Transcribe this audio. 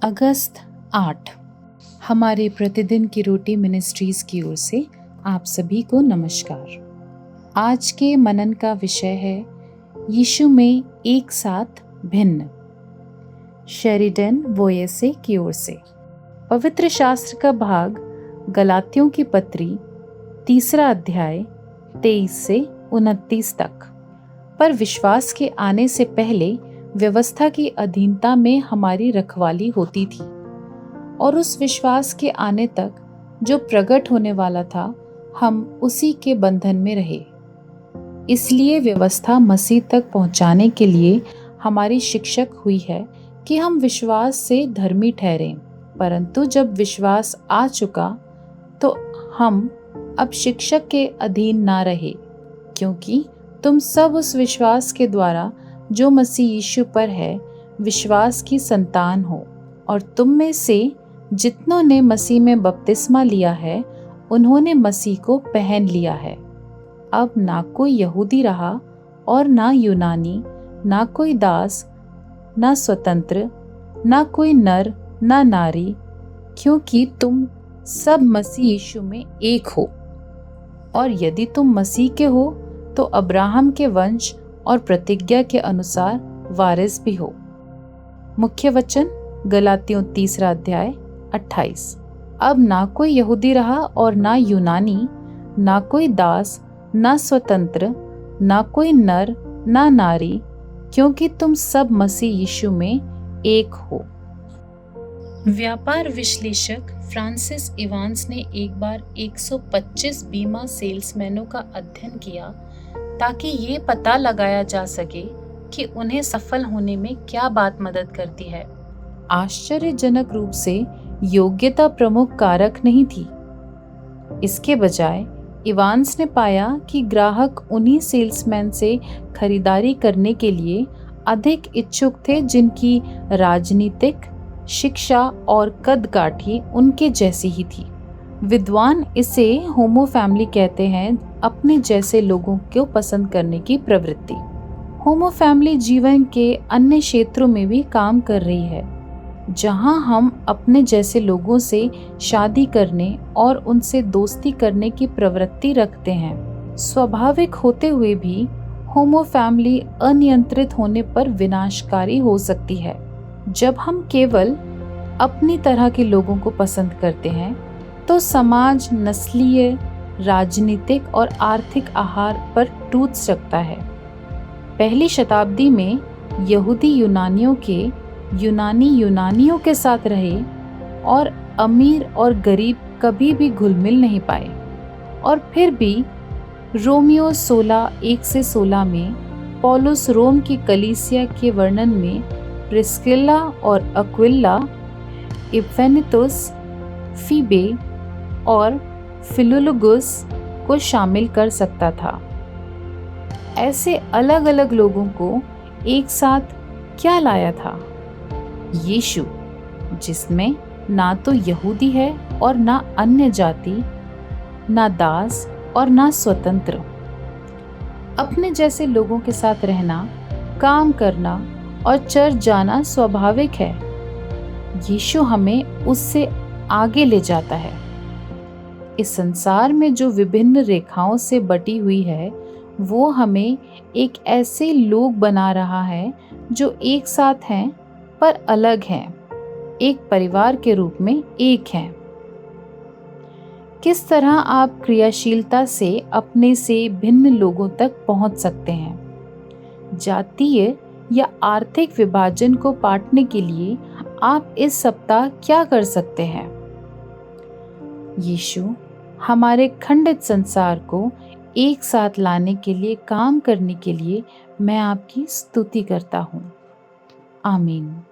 अगस्त 8 हमारे प्रतिदिन की रोटी मिनिस्ट्रीज़ की ओर से आप सभी को नमस्कार। आज के मनन का विषय है यीशु में एक साथ भिन्न। शेरिडन वोयेसे की ओर से पवित्र शास्त्र का भाग गलातियों की पत्री 3 अध्याय 23 से 29 तक। पर विश्वास के आने से पहले व्यवस्था की अधीनता में हमारी रखवाली होती थी, और उस विश्वास के आने तक जो प्रकट होने वाला था हम उसी के बंधन में रहे। इसलिए व्यवस्था मसीह तक पहुंचाने के लिए हमारी शिक्षक हुई है कि हम विश्वास से धर्मी ठहरें। परंतु जब विश्वास आ चुका तो हम अब शिक्षक के अधीन ना रहे, क्योंकि तुम सब उस विश्वास के द्वारा जो मसीह यीशु पर है विश्वास की संतान हो। और तुम में से जितनों ने मसीह में बपतिस्मा लिया है उन्होंने मसीह को पहन लिया है। अब ना कोई यहूदी रहा और ना यूनानी, ना कोई दास, ना स्वतंत्र, ना कोई नर, ना नारी, क्योंकि तुम सब मसीह यीशु में एक हो। और यदि तुम मसीह के हो तो अब्राहम के वंश और प्रतिज्ञा के अनुसार वारिस भी हो। मुख्य वचन गलातियों 3 अध्याय 28। अब ना कोई यहूदी रहा और ना यूनानी, ना कोई दास, ना स्वतंत्र, ना कोई नर, ना नारी, क्योंकि तुम सब मसीह यीशु में एक हो। व्यापार विश्लेषक फ्रांसिस इवांस ने एक बार 125 बीमा सेल्समैनों का अध्ययन किया ताकि ये पता लगाया जा सके कि उन्हें सफल होने में क्या बात मदद करती है। आश्चर्यजनक रूप से योग्यता प्रमुख कारक नहीं थी। इसके बजाय इवांस ने पाया कि ग्राहक उन्हीं सेल्समैन से खरीदारी करने के लिए अधिक इच्छुक थे जिनकी राजनीतिक शिक्षा और कदकाठी उनके जैसी ही थी। विद्वान इसे होमो फैमिली कहते हैं, अपने जैसे लोगों को पसंद करने की प्रवृत्ति। होमो फैमिली जीवन के अन्य क्षेत्रों में भी काम कर रही है, जहां हम अपने जैसे लोगों से शादी करने और उनसे दोस्ती करने की प्रवृत्ति रखते हैं। स्वाभाविक होते हुए भी होमो फैमिली अनियंत्रित होने पर विनाशकारी हो सकती है। जब हम केवल अपनी तरह के लोगों को पसंद करते हैं तो समाज नस्लीय, राजनीतिक और आर्थिक आहार पर टूट सकता है। पहली शताब्दी में यहूदी यूनानियों के साथ रहे और अमीर और गरीब कभी भी घुल मिल नहीं पाए। और फिर भी रोमियो 16:1-16 में पौलुस रोम की कलीसिया के वर्णन में प्रिस्किल्ला और अक्विला, इपैफ्रादितुस, फीबे और फिलोलोगुस को शामिल कर सकता था। ऐसे अलग अलग लोगों को एक साथ क्या लाया था? यीशु, जिसमें ना तो यहूदी है और ना अन्य जाति, ना दास और ना स्वतंत्र। अपने जैसे लोगों के साथ रहना, काम करना और चर्च जाना स्वाभाविक है। यीशु हमें उससे आगे ले जाता है। इस संसार में जो विभिन्न रेखाओं से बटी हुई है वो हमें एक ऐसे लोग बना रहा है जो एक साथ हैं पर अलग हैं, एक परिवार के रूप में एक हैं। किस तरह आप क्रियाशीलता से अपने से भिन्न लोगों तक पहुंच सकते हैं? जातीय या आर्थिक विभाजन को पाटने के लिए आप इस सप्ताह क्या कर सकते हैं? यीशु हमारे खंडित संसार को एक साथ लाने के लिए काम करने के लिए मैं आपकी स्तुति करता हूँ। आमीन।